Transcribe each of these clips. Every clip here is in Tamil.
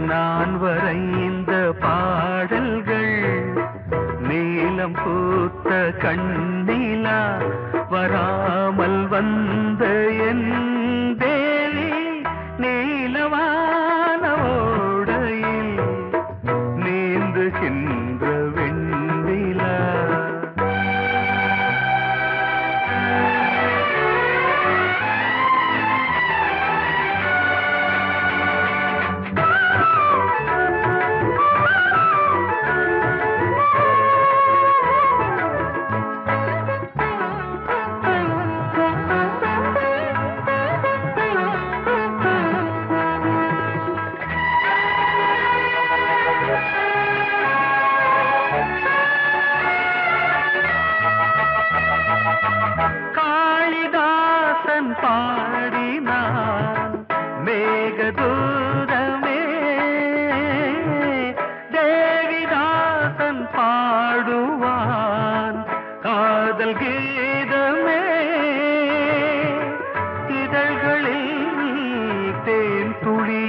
நான் வரைந்த பாடல்கள் நீலம் பூத்த கண்ணிலா வராமல் வந்த என் தேவி நீலவான ஓடையில் நீந்துகின்ற வெண்ணிலா. பாடினான் மேகதூதமே தேவிதாசன் பாடுவான் காதல் கீதமே இதழ்களில் தேன் துளி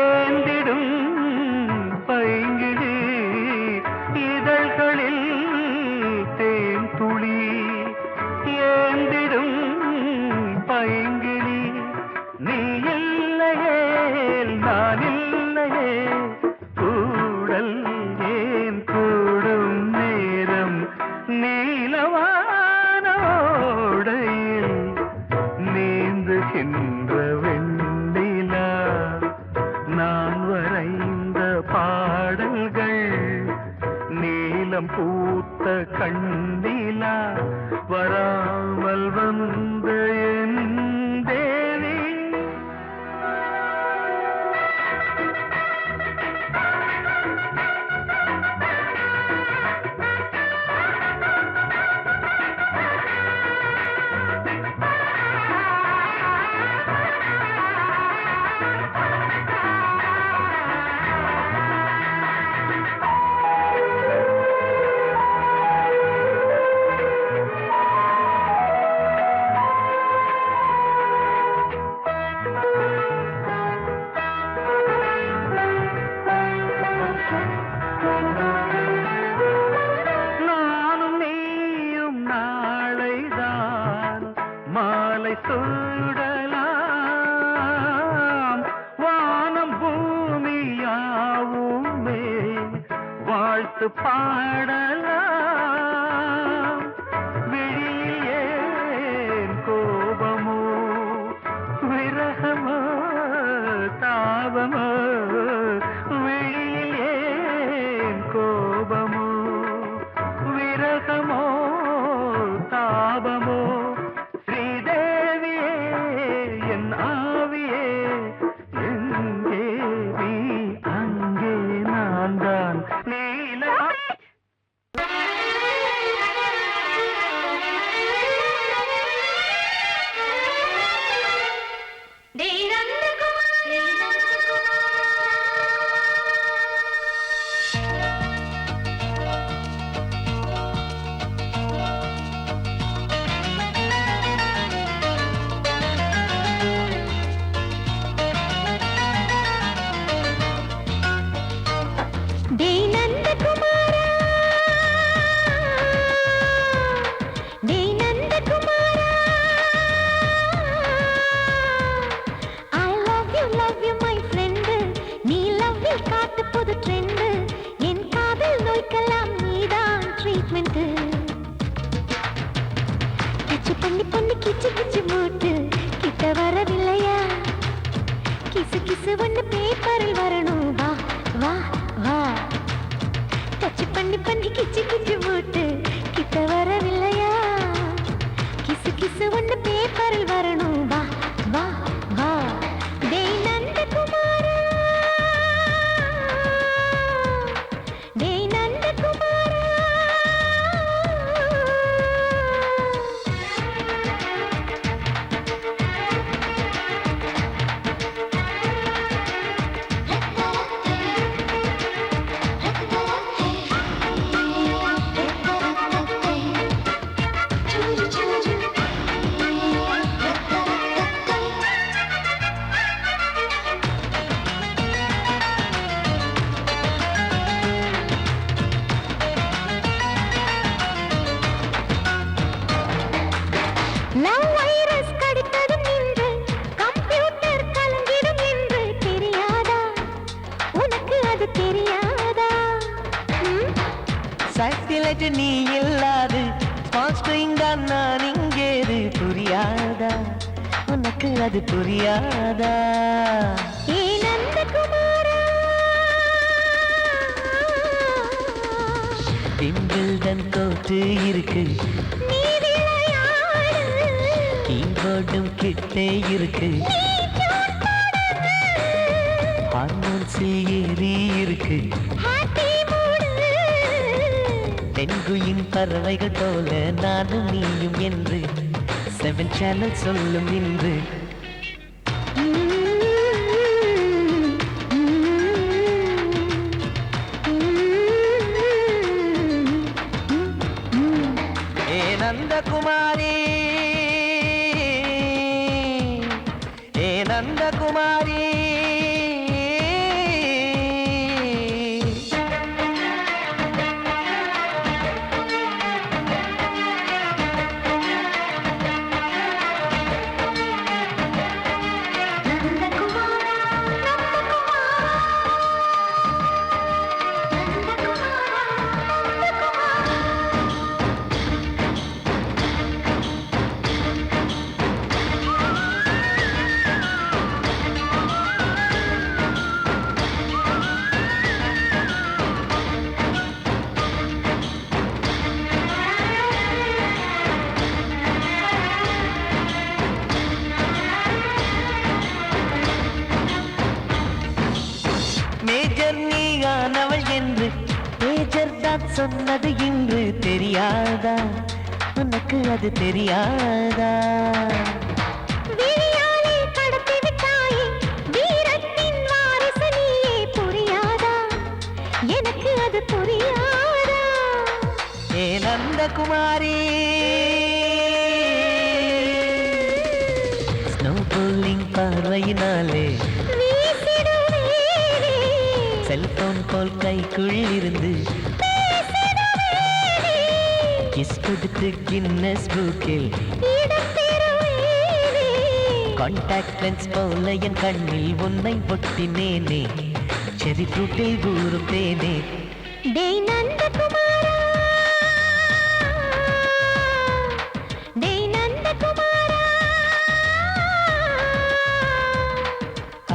ஏந்திடும் பைங்கிழி இதழ்களில் தேன் துளி ஏந்திடும் பைங்கிளி நீ இல்லையே நான் இல்லையே கூடல் ஏன் கூடும் நேரம் நீலவானோடையில் நீந்துகின்ற வெண்ணிலா. நான் வரைந்த பாடல்கள் நீலம் பூத்த கண்ணிலா வராமல் வந்த என் தேவி. மாலை சூடலாம் வானம் பூமியாவுமே வாழ்த்து பாடலாம். விழியில் ஏன் கோபமோ விரகமோ தாபமோ விழியில் ஏன் கோபமோ விரகமோ தாபமோ கிச்சு கிச்சு மூட்டு கிட்ட வரவில்லையா கிசு கிசு ஒண்ணு பேப்பரில் வரணும் வா வா வா டச்சு பண்ணி பண்ணி கிச்சு கிச்சு மூட்டு கிட்ட வரவில்லையா கிசு கிசு ஒண்ணு பேப்பரில் வரணும் லவ் வைரஸ் கடித்ததும் இன்று கம்ப்யூட்டர் கலங்கிடும் என்று தெரியாதா உனக்கு அது தெரியாதா சைக்கிளட்டு நீ இல்லாது ஸ்பான்ஸ்ட்ரிங் தான் நான் இங்கேது புரியாதா உனக்கு அது புரியாதா ஏ நந்தகுமாரா விம்பிள்டன் கோட்டு இருக்கு நீ விளையாடு கீபோர்டும் கிட்டே இருக்கு ஹார்மோன்ஸில் ஏறி இருக்கு ஹாப்பி மூடு பெண்குயின் பறவைகள் போல நானும் நீயும் என்று 7 சேனல் சொல்லும் இன்று ஏ நந்தகுமாரி ஏ நந்தகுமாரி மேஜர் நீயானவள் என்று மேஜர் தான் சொன்னது இன்று தெரியாதா உனக்கு அது தெரியாதா விழியாலே கடத்தி விட்டாயே வீரத்தின் வாரிசு நீயே புரியாதா எனக்கு அது புரியாதா ஏ நந்தகுமாரி ஸ்னோ போலிங் பார்வையினாலே செல்போன் போல் கைக்குள் இருந்து கிஸ் கொடுத்து கின்னஸ் புக்கில் கான்டாக்ட் லென்ஸ் போல என் கண்ணில் உன்னை ஒட்டினேனே செரி ஃப்ரூட்டில் ஊறும் தேனே டேய் நந்தகுமாரா டேய் நந்தகுமாரா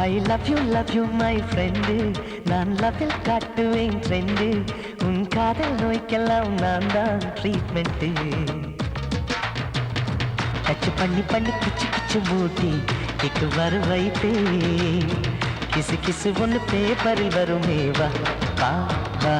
I love you my friend நான் லவ்வில் காட்டுவேன் ட்ரெண்டு உன் காதல் நோய்க்கெல்லாம் நான் தான் ட்ரீட்மெண்ட்டு டச்சு பண்ணி பண்ணி கிச்சு கிச்சு மூட்டி கிக்கு வர வைத்தே கிசு கிசு ஒன்று பேப்பரில் வருமே வா வா வா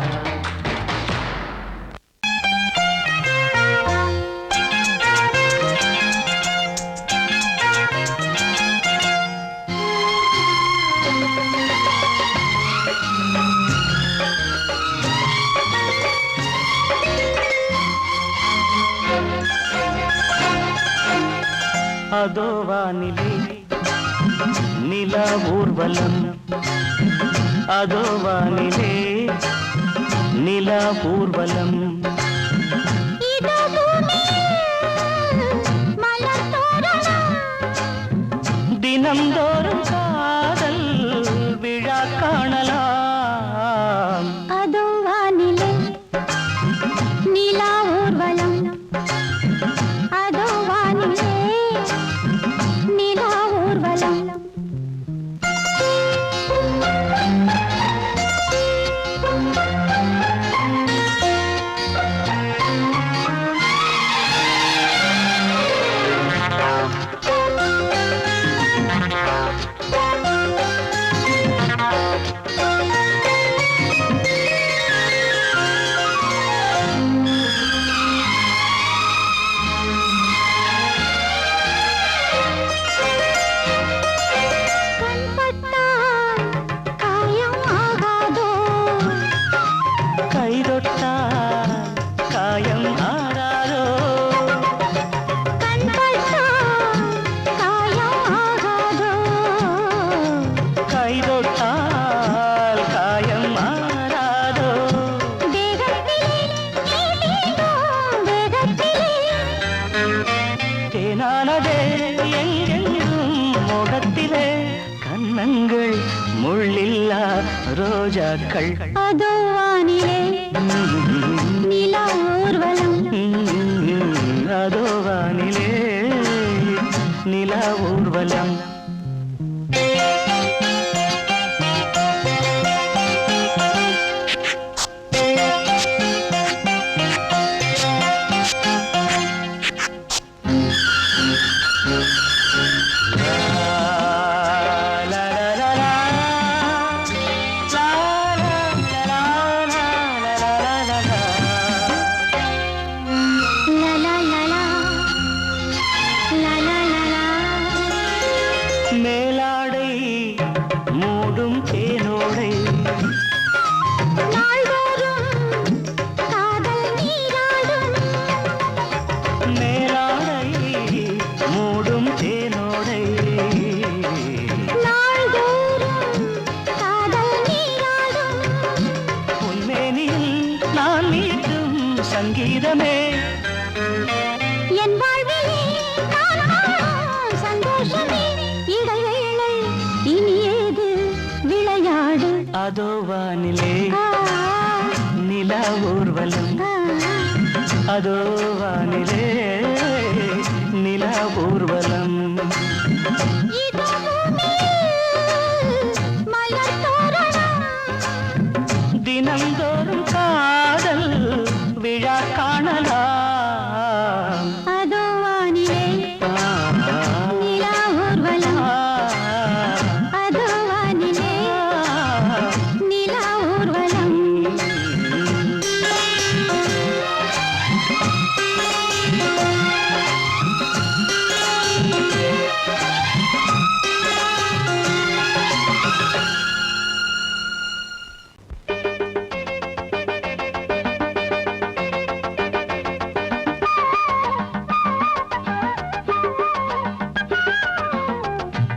அதோ வானிலே நிலா ஊர்வலம் அதோ வானிலே நிலா ஊர்வலம் இதோ பூமியில் மலர் தோரணம் தினம்தோறும் காதல் விழா காணலாம் அதோ வானிலே நிலா ஊர்வலம் அதோ வானிலே நிலா ஊர்வலம் ரோஜாக்கள் அதோ வானிலே நிலா ஊர்வலம் அதோ வானிலே நிலா ஊர்வலம் லா லா லா லா லா லா லா லா மேலாடை மூடும் தேனோடை நாள்தோறும் காதல் நீராடும் மேலாடை மூடும் தேனோடை நாள்தோறும் காதல் நீராடும் உன்மேனியில் நான் மீட்டும் சங்கீதமே என் வாழ்விலே நான் காணும் சந்தோஷமே இடைவேளை இனி ஏது விளையாடு அதோ வானிலே ஆ, நிலா ஊர்வலம் ஆ, அதோ வானிலே நிலா ஊர்வலம் இதோ பூமியில் மலர் தோரணம் தினந்தோறும் காதல் விழா காணலாம் அதோ வானிலே நிலா ஊர்வலம் அதோ வானிலே நிலா ஊர்வலம்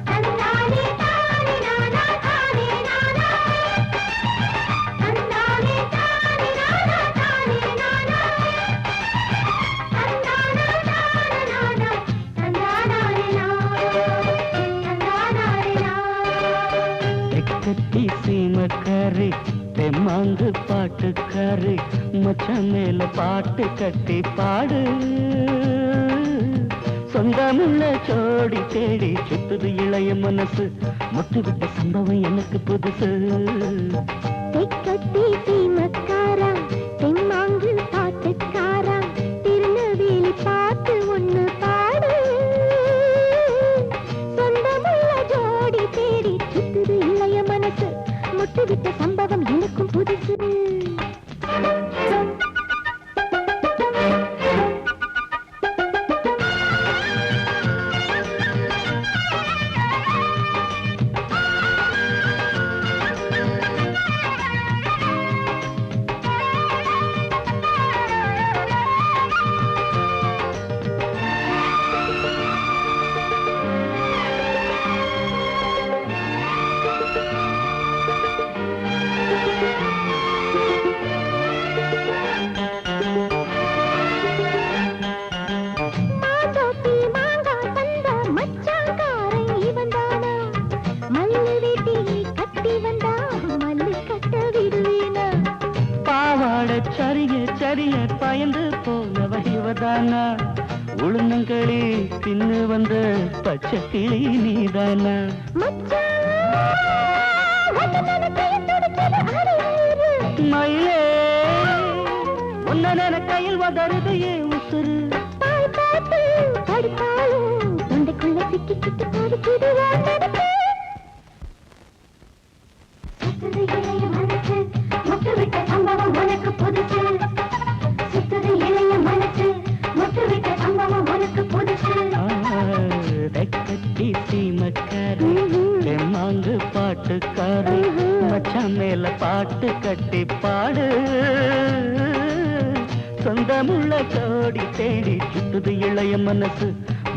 தந்தானே தானே நானா தானே நானா தந்தானே தானே நானா தானே நானா தந்தானா தானே நானா தந்தானானே தந்தானானே எக்கத்தி சீமக்காரி தெம்மாங்கு பாட்டுக்காரி மச்சான் மேல பாட்டு கட்டி பாடு சொந்தமுள்ள ஜோடி தேடி சுத்துது இளைய மனசு முட்டுவிட்ட சம்பவம் எனக்கு புதுசு தெக்கத்தி சீமக்காரா தெம்மாங்கு பாட்டுக்காரா திருநெல்வேலி பாட்டு ஒண்ணு பாடு சொந்தமுள்ள ஜோடி தேடி சுத்துது இளைய மனசு முட்டுவிட்ட சம்பவம் எனக்கும் புதுசு மாதோட்டி மாங்காய் தந்த மச்சாங்காரன் இவன்தானா மல்லு வேட்டி கட்டி வந்தா மல்லு கட்ட விடுவேனா பாவாட சரிய சரிய பயந்து போனவ இவதானா உளுந்தங்களி தின்னு வந்த பச்சை கிளி நீதானா மயிலே உன்ன கையில் வதருது ஏன் உசுறு கட்டி சீமக்காரி தெம்மாங்கு பாட்டுக்காரி மச்சான் மேல பாட்டு கட்டி பாடு சொந்தமுள்ள ஜோடி தேடி சுத்துது இளைய மனசு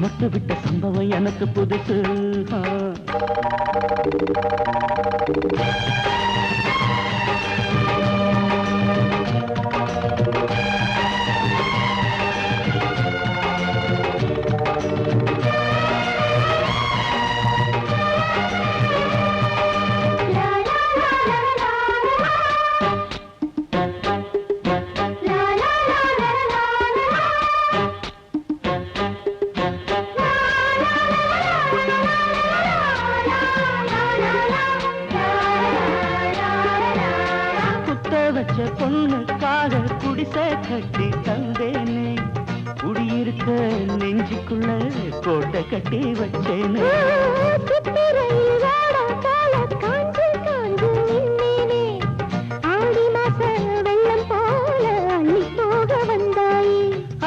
மொட்டு விட்ட சம்பவம் எனக்கு புதுசு la la la la la குடிசை கட்டி தந்தேனே, குடியிருக்க நெஞ்சுக்குள்ள கோட்டை கட்டி வச்சேனே.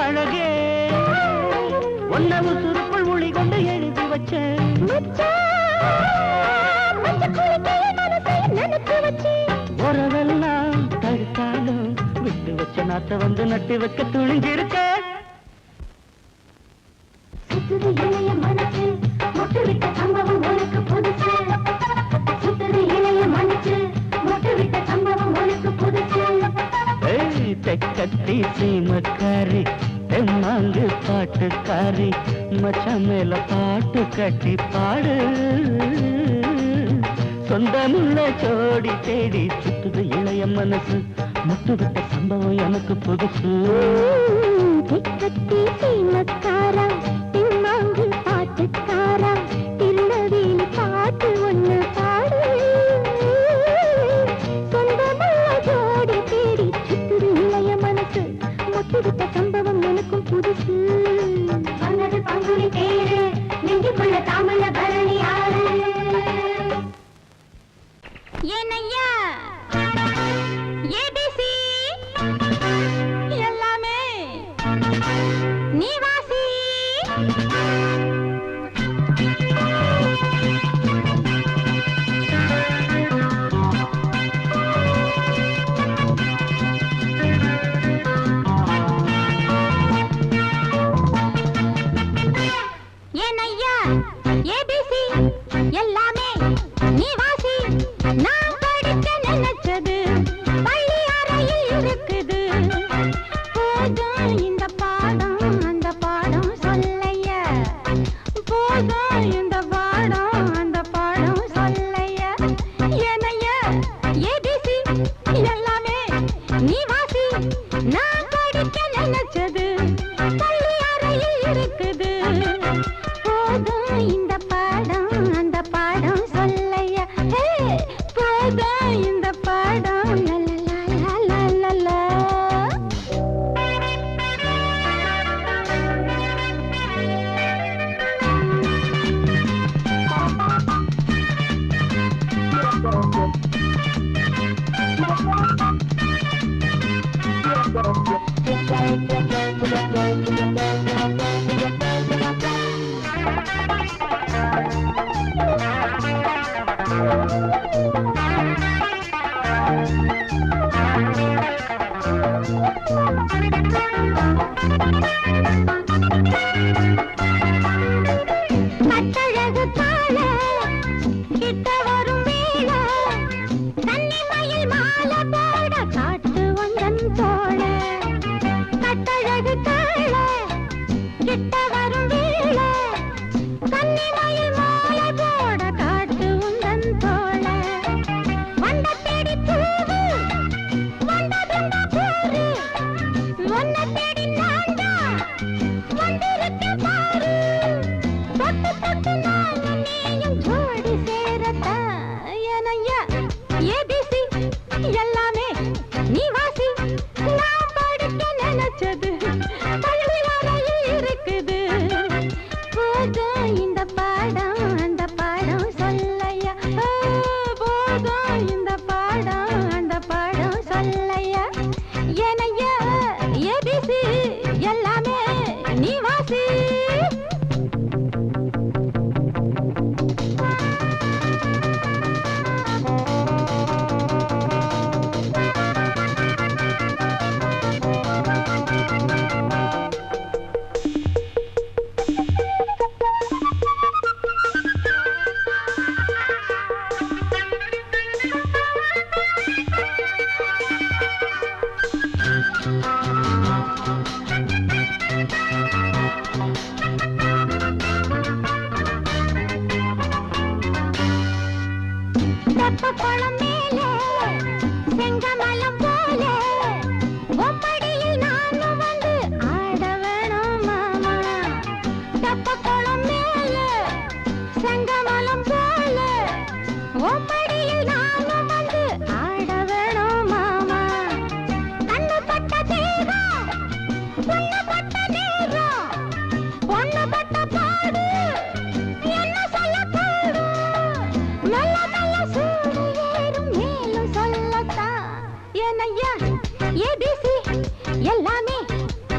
அழகே ஒன்னவு சுருக்குள் மொழி கொண்டு எழுதி வச்சேன். உறவெல்லாம் தடுத்தாலும் விட்டு வச்ச நாத்த வந்து நட்டு வைக்க துணிஞ்சிருக்க. சுத்துது இளைய மனசு மொட்டு விட்ட சம்பவம் உனக்கு புதுசு. சுத்துது இளைய மனசு மொட்டு விட்ட சம்பவம் உனக்கு புதுசு. தெக்கத்தி சீமக்காரி தெம்மாங்கு பாட்டுக்காரி மச்சான் மேல பாட்டு கட்டி பாடு. சொந்தமுள்ள ஜோடி தேடி சுத்துது இளைய மனசு முட்டு விட்ட சம்பவம் எனக்கு புதுசு. தெக்கத்தி சீமக்காரா தெம்மாங்கு பாட்டுக்காரா திருநெல்வேலி பாட்டு ஒண்ணு பாடு. சொந்தமுள்ள ஜோடி தேடி சுத்துது இளைய மனசு முட்டு விட்ட சம்பவம் எனக்கும் புதுசு. வந்தது பங்குனி தேரு நெஞ்சுக்குள்ள தாமல பரணி ஆறு. ஏனையா ஏபிசி எல்லாமே நீ வாசி. ஏனையா ஏபிசி எல்லாமே நீ வாசி. நான் படிக்க நினைச்சது பள்ளி அறையில் இருக்குது. போதும் இந்த பாடம் அந்த பாடம் சொல்லையா. போதும் இந்த பாடம் அந்த பாடம் சொல்லையா. ஏனையா ஏபிசி எல்லாமே நீ வாசி. நான் படிக்க நினைச்சது பள்ளி அறையில் இருக்குது. போதும் இந்த பாடம் அந்த பாடம் சொல்லையா. போதும் இந்த பாடம் லலலலலலலா. கட்டழகு கால கிட்ட வரும் வேள கன்னிமயில் மாலை போட காட்டு வந்தன் தோழ. கட்டழகு கால கிட்ட வரும் வேள கன்னிமயில் மாலை போட காட்டு உந்தன் தோழ. வந்த தேடி பூவு வந்ததுண்ட போரு ஒன்ன தேடி நான்டா வந்திருக்க பாரு. தொட்டு தொட்டு நானும் நீயும் ஜோடி சேரத்தா. ஏனையா ஏபிசி எல்லாமே நீ வாசி. நான் படிக்க நினைச்சது பள்ளி அறையில் இருக்குது. போதும் இந்த பாடம் அந்த பாடம் சொல்லையா. போதும் இந்த பாடம் அந்த பாடம் சொல்லையா. ஏனையா ஏபிசி எல்லாமே நீ வாசி.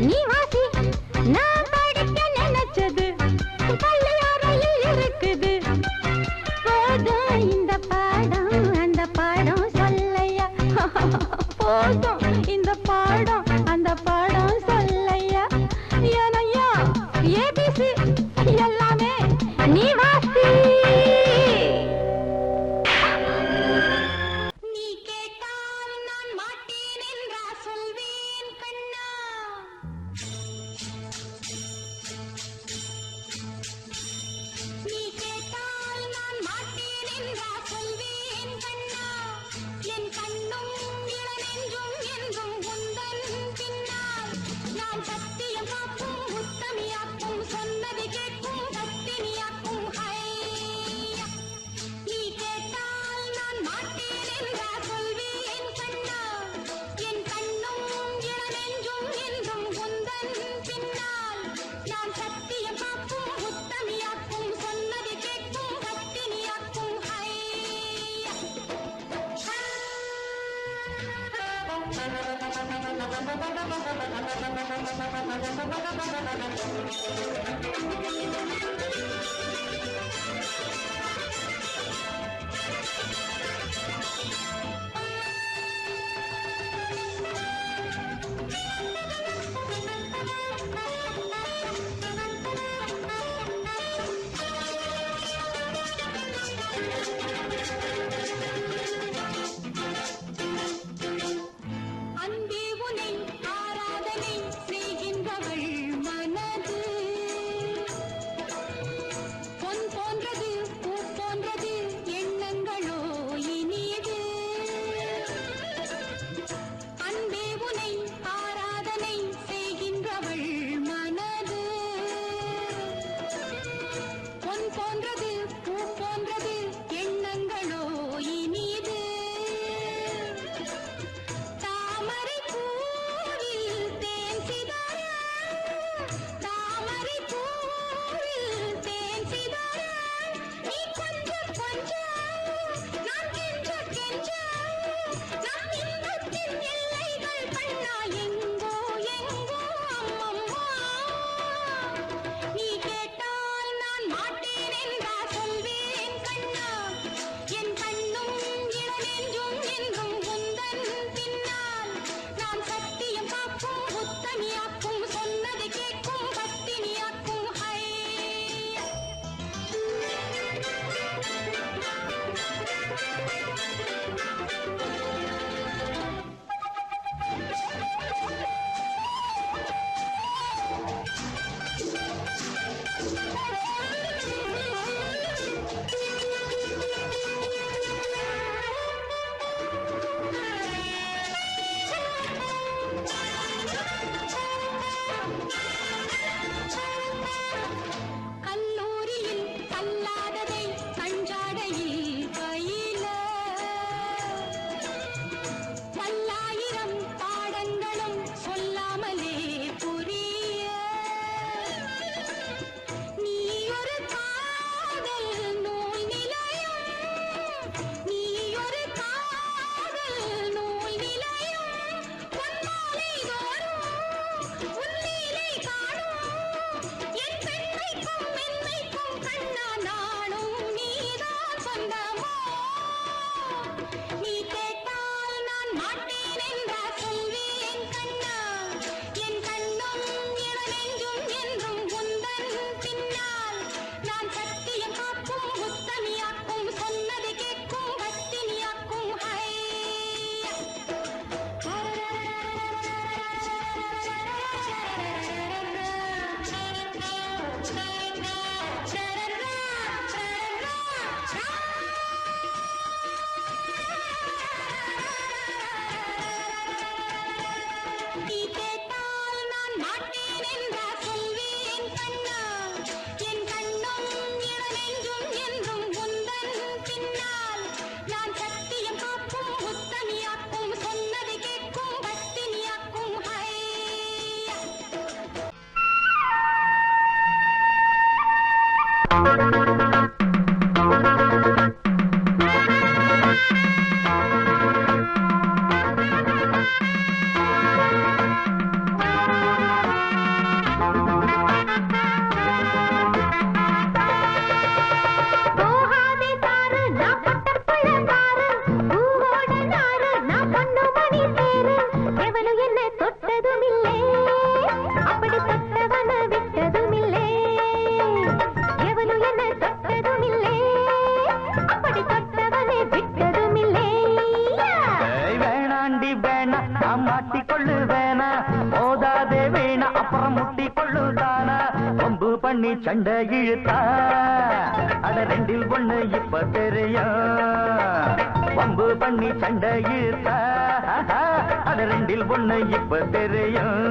நீ வாசி நான் படிக்க நினைச்சது பள்ளியறையில் இருக்குது போதும் இந்த பாடம் அந்த பாடம் சொல்லையா போதும் இந்த பாடம் அந்த பாடம் சொல்லையா ஏனையா ஏபிசி எல்லாமே நீ வாசி நீ கேட்டால் நான் மாட்டேன் என்றா சொல்வேன் கண்ணா நீ கேட்டால் நான் மாட்டேன் என்றா சொல்வேன் கண்ணா என் கண்ணும் இளநெஞ்சும் என்றும் உந்தன் பின்னால் நான் சத்தியம் காக்கும் உத்தமியாக்கும் சொன்னது கேட்கும் பத்தினியாக்கும் ஹையா நீ கேட்டால் நான் மாட்டேன் என்றா சொல்வேன் கண்ணா என் கண்ணும் இளநெஞ்சும் என்றும் உந்தன் பின்னால் நான் சத்தியம் காக்கும் உத்தமியாக்கும் சொன்னது கேட்கும் பத்தினியாக்கும் ஹையா அன்பே உனை ஆராதனை செய்கின்றவள் மனது பொன் போன்றது பூ போன்றது எண்ணங்களோ இனியது அன்பே உனை ஆராதனை செய்கின்றவள் மனது பொன் போன்றது பூ போன்றது எண்ணங்களோ இனியது தாமரை பூவில் தேன் சிதற தாமரை பூவில் தேன் சிதற நீ கொஞ்சம் கொஞ்சம் நான் கெஞ்ச கெஞ்ச நான் இன்பத்தின் எல்லைகள் கண்ணா எங்கோ எங்கோ அம்மம்மா நீ கேட்டால் நான் மாட்டேன் என்றா சொல்வேன் கண்ணா என் கண்ணும் இளநெஞ்சும் என்றும் உந்தன் பின்னால் நான் சத்தியம் காக்கும் உத்தமியாக்கும் சொன்னது கேட்கும் பத்தினியாக்கும் ஹையா கல்லூரியில் கல்லாததை கஞ்சாடையில் பயில பல்லாயிரம் பாடங்களும் சொல்லாமலே புரிய நீ ஒரு காதல் நூல் நிலையம் நீ ஒரு காதல் நூல் நிலையம் பொன்மாலை தோறும் உன்னிலை காணும் என் பெண்மைக்கும் மென்மைக்கும் கண்ணா நானும் நீதான் சொந்தமோ நீ கேட்டால் நான் மாட்டேன் என்றா சொல்வேன் கண்ணா என் கண்ணும் இளநெஞ்சும் என்றும் உந்தன் பின்னால் நான் சத்தியம் காக்கும் உத்தமியாக்கும் சொன்னது கேட்கும் பத்தினியாக்கும் ஹையா நீ கேட்டால் நான் மாட்டேன் என்றா சொல்வேன் கண்ணா என் கண்ணும் இளநெஞ்சும் என்றும் உந்தன் பின்னால் நான் சத்தியம் காக்கும் உத்தமியாக்கும் சொன்னது கேட்கும் பத்தினியாக்கும் ஹையா பண்ணி சண்டை இழுத்தா அட ரெண்டில் ஒண்ணு இப்ப தெரியும் வம்பு பண்ணி சண்டை இழுத்தா அட ரெண்டில் ஒண்ணு இப்ப தெரியும்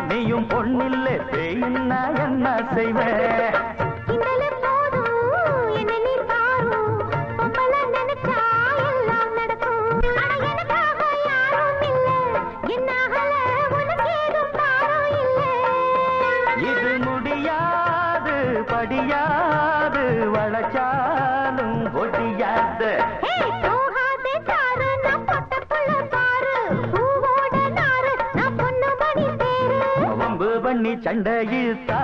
நீயும் பொண்ணில்லை தேயின்னா என்ன செய்வேன் இது முடியாது படியாது வளச்சாலும் ஒடியாது பண்ணி சண்டை இழுத்தா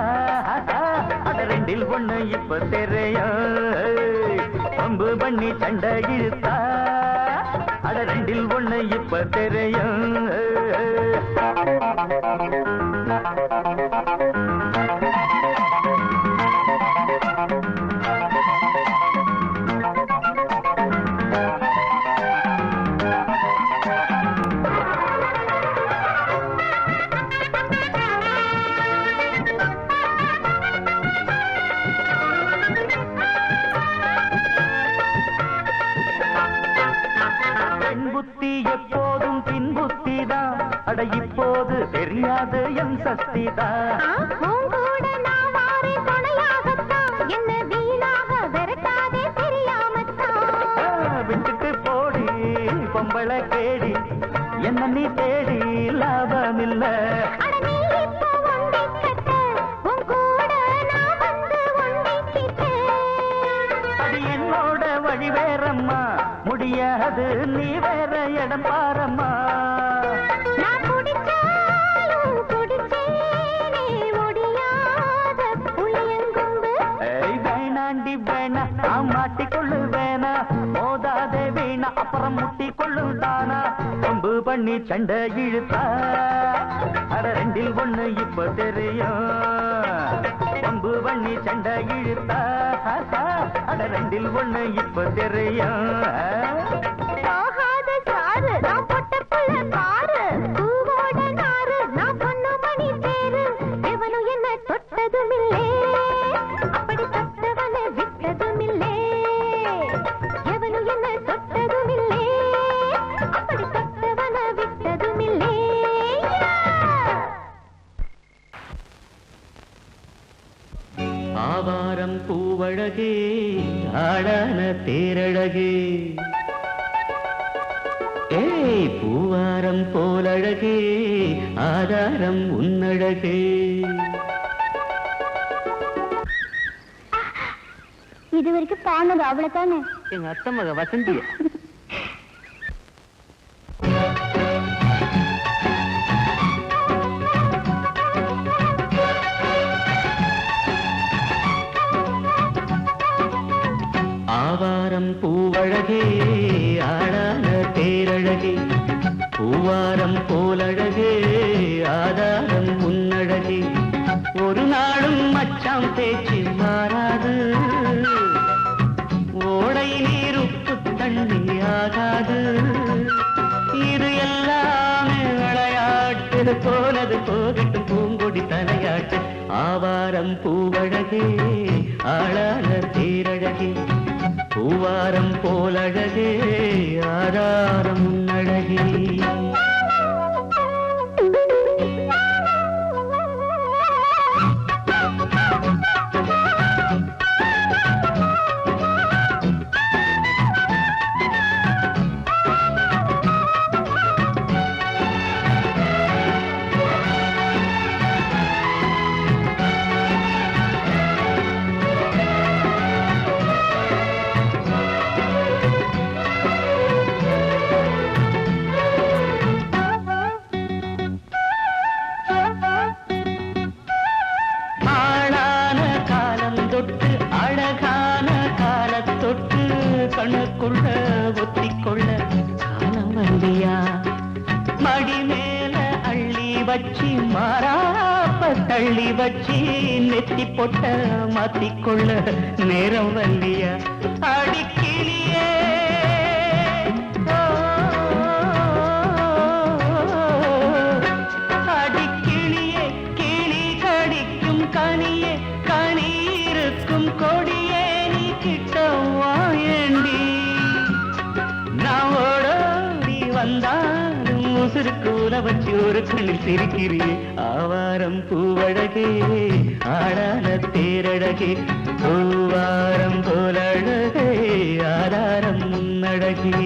அட ரெண்டில் ஒண்ணு இப்ப தெரியும் வம்பு பண்ணி சண்டை இழுத்தா அட ரெண்டில் ஒண்ணு இப்ப தெரியும் எப்போதும் பின்புத்திதான் அட இப்போது தெரியாது என் சக்திதான் விட்டுட்டு போடி பொம்பளை கேடி என்ன நீ தேடி லாபமில்ல அது என்னோட வழி வேறம்மா முடியாது நீ வேற இடம் பாரம்மா வேணாண்டி வேணா நான் மாட்டிக்கொள்ளு வேணா மோதாதே வீணா அப்புறம் முட்டி கொள்ளுதானா வம்பு பண்ணி சண்டை இழுத்தா அட ரெண்டில் ஒண்ணு இப்ப தெரியும் வம்பு பண்ணி சண்டை இழுத்தா அட ரெண்டில் ஒண்ணு இப்ப தெரியும் ஆவாரம் பூவழகே ஆடான தேரழகே ஏய் பூவாரம் போலழகே ஆதாரம் உன்னழகே இது வரைக்கும் பானது அவ்வளவுதானே எங்க அத்தை மக வசந்திய ஆவாரம் பூவழகே ஆடான தேரழகே பூவாரம் போலழகே ஆதாரம் உன்னழகே ஒரு நாளும் மச்சாம் பேச்சு மாறாது ஓடை நீர் உப்பு தண்ணி ஆகாது இது எல்லாமே விளையாட்டு போனது போகட்டும் பூங்கொடி தலையாட்டு ஆவாரம் பூவழகே ஆளான தேரழகே பூவாரம் போலழகே ஆதாரம் உன்னழகே வச்சி மாறாப்ப தள்ளி வச்சி நெத்தி பொட்ட மாத்திக்கொள்ள நேரம் வல்லியா அடிக்கிளியே அடிக்கிளியே கிளி கடிக்கும் கனியே கனி இருக்கும் கொடியே நீ கிட்ட வாயண்டி நான் ஓடோடி வந்தாலும் உசுருக்கு உல வச்சு ஒரு கண்ணில் சிரிக்கிறே ஆவாரம் பூவழகே ஆடான தேரழகே பூவாரம் போலழகே ஆதாரம் முன்னழகே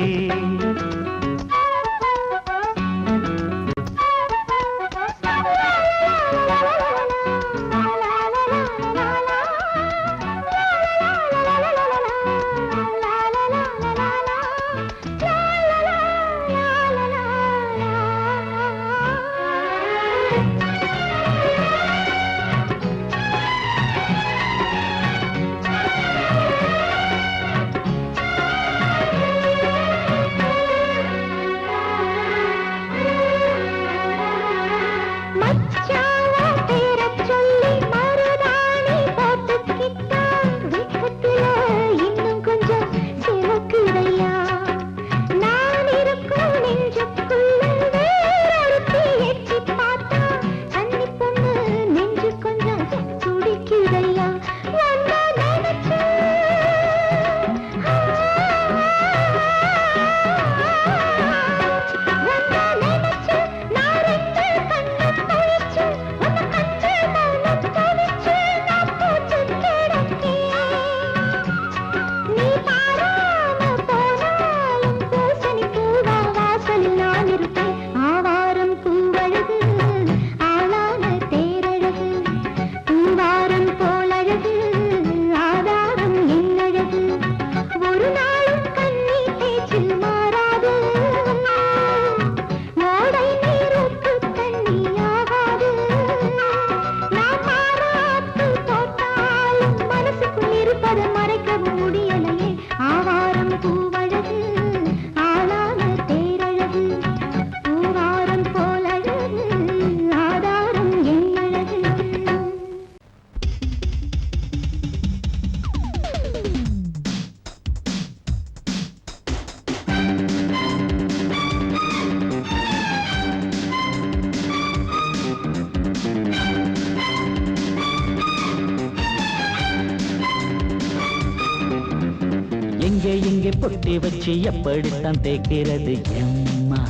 இங்கே பொட்டி வச்சு எப்படித்தான் தேக்கிறது எம்மா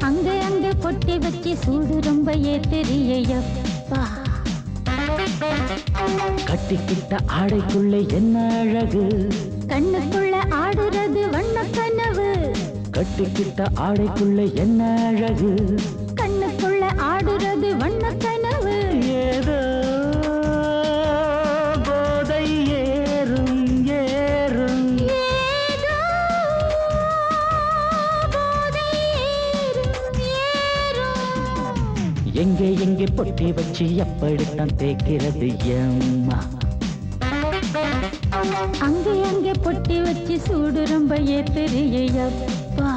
அங்க அங்க பொட்டி வச்சு சூடு ரொம்ப ஏத்தெரியப்பா கட்டிக்கிட்ட ஆடைக்குள்ள என்ன அழகு கண்ணுக்குள்ள ஆடுறது வண்ண கனவு கட்டிக்கிட்ட ஆடைக்குள்ள என்ன அழகு கண்ணுக்குள்ள ஆடுறது வண்ண கனவு ஏதோ போதை ஏறும் ஏறும் ஏதோ போதை ஏறும் ஏறும் எங்கே எங்கே பொட்டி வச்சு எப்படித்தான் தேக்கிறது எம்மா அங்கே அங்கே பொட்டி வச்சு சூடு ரொம்ப ஏத்தெரியப்பா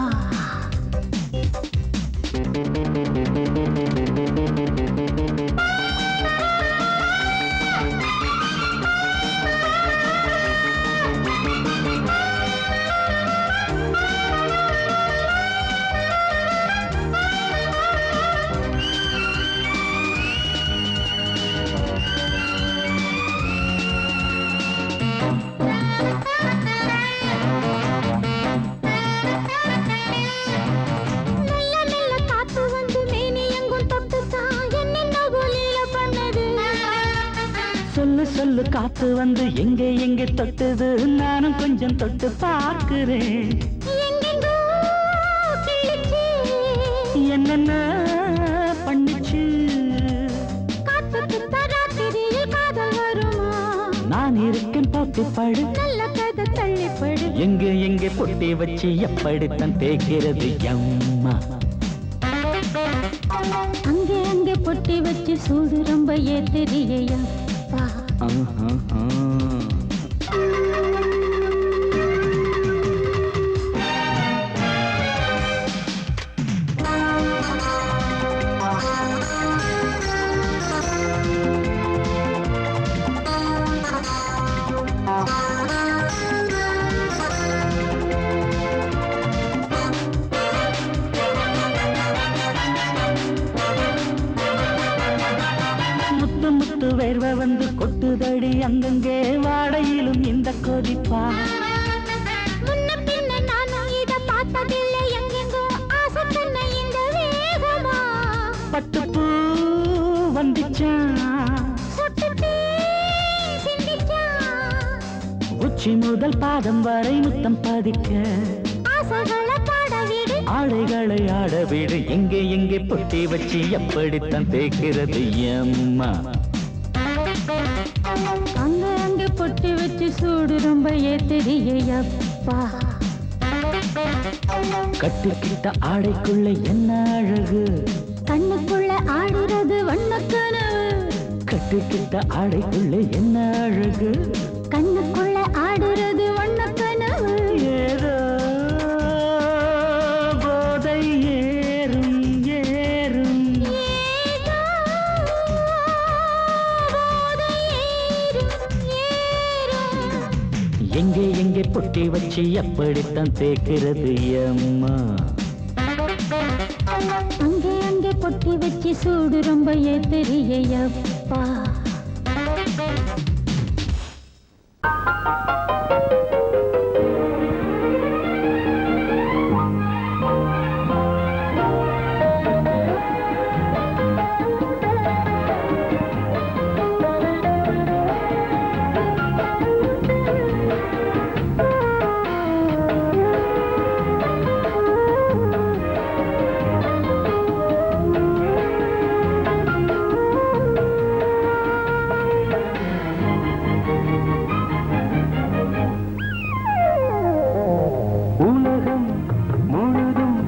சொல்லு சொல்லு காத்து வந்து எங்கே எங்கே தொட்டுது நானும் கொஞ்சம் தொட்டு பார்க்கிறேன் என்னென்ன பண்ணிச்சு நான் இருக்கேன் பார்த்து படு எங்கே எங்கே பொட்டி வச்சு எப்படித்தான் தேய்க்கிறது அம்மா அங்கே அங்கே பொட்டி வச்சு சூடு ரொம்ப ஏத்தெரியப்பா முத்து முத்து வேர்வை வந்து கொட்டுதடி அங்கங்கே வாடையிலும் இந்த கொதிப்பா முன்ன பின்ன நானும் இத பார்த்ததில்லை எங்கெங்கோ ஆசை பண்ண இந்த வேகமா பட்டுப்பூ வந்துச்சான் சுட்டுட்டே சிந்திச்சான் உச்சி முதல் பாதம் வரை முத்தம் பதிக்க ஆசைகளை பாட விடு ஆடைகளை ஆட வீடு எங்கே எங்கே பொட்டி வச்சு எப்படித்தான் தேய்க்கிறது அம்மா அங்க அங்க பொட்டி வச்சு சூடு ரொம்ப ஏத்தெரியப்பா கட்டிக்கிட்ட ஆடைக்குள்ள என்ன அழகு கண்ணுக்குள்ள ஆடுறது வண்ணக்கனவு கட்டிக்கிட்ட ஆடைக்குள்ள என்ன அழகு கண்ணுக்குள்ள ஆடுறது வண்ணக்கனவு ஏதோ போதை ஏறும் ஏறும் ஏதோ போதை ஏறும் ஏறும் எங்கே எங்கே பொட்டி வச்சு எப்படித்தான் தேய்க்கிறது அம்மா அங்கே அங்கே பொட்டி வச்சு சூடு ரொம்ப ஏத்தெரியப்பா உலகம் முழுதும்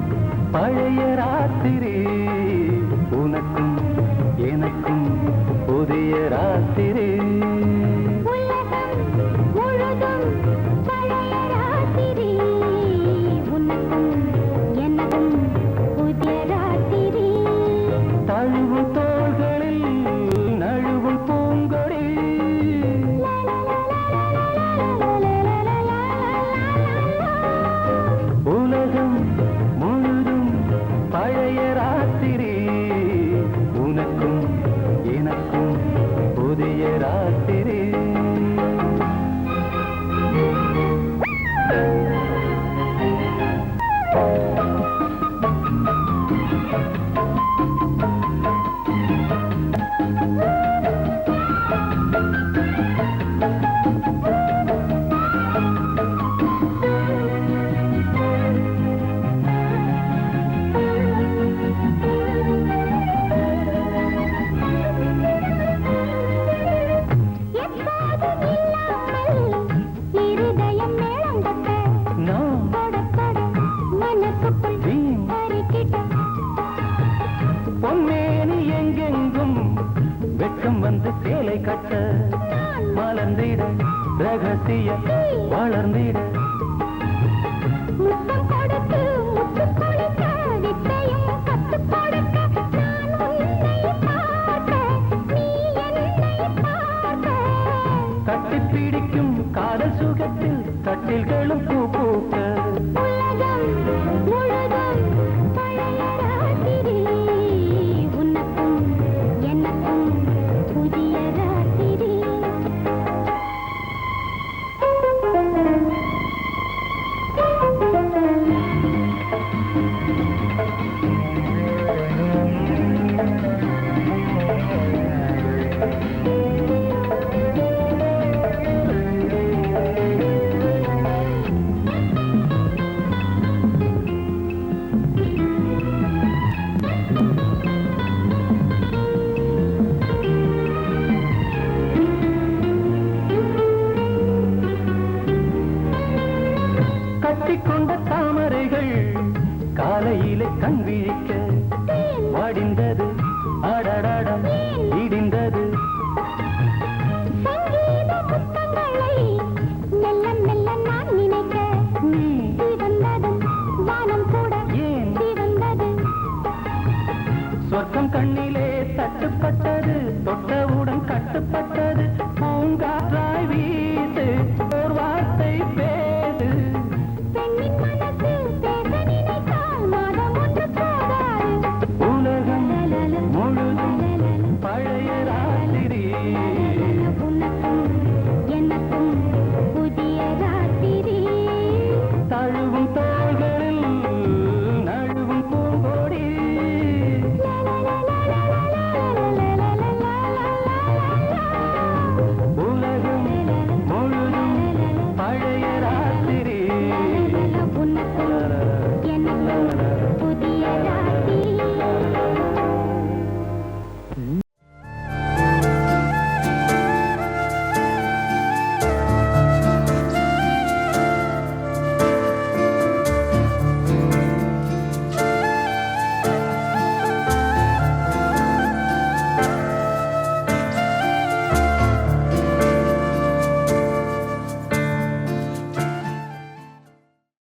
பழைய ராத்திரி உனக்கும் எனக்கும் புதிய ராத்திரி உலகம் முழுதும் பழைய ராத்திரி உனக்கும் எனக்கும் புதிய ராத்திரி தழுவும் தோள்களில் நழுவும் பூங்கொடி உலகம் முழுதும் பழைய ராத்திரி உனக்கும் எனக்கும் புதிய ராத்திரி இருதயம் மேலங்கட்ட நான் தொட தொட மனசுக்குள் வீண் அரிக்கிட்ட பொன்னேனி எங்கெங்கும் வெட்கம் வந்து சேலை கட்ட மலர்ந்திட ரகசிய வளர்ந்திட முத்தம் கொடுத்து முத்து கொடுக்க வித்தையும் கத்து கொடுக்க நான் உன்னை பார்க்க நீ என்னை பார்க்க கட்டி பிடிக்கும் காதல் சுகத்தில் கட்டில்களும் பூ பூக்க உலகம் முழுதும் பழைய ராத்திரி உனக்கும் எனக்கும் புதிய ராத்திரி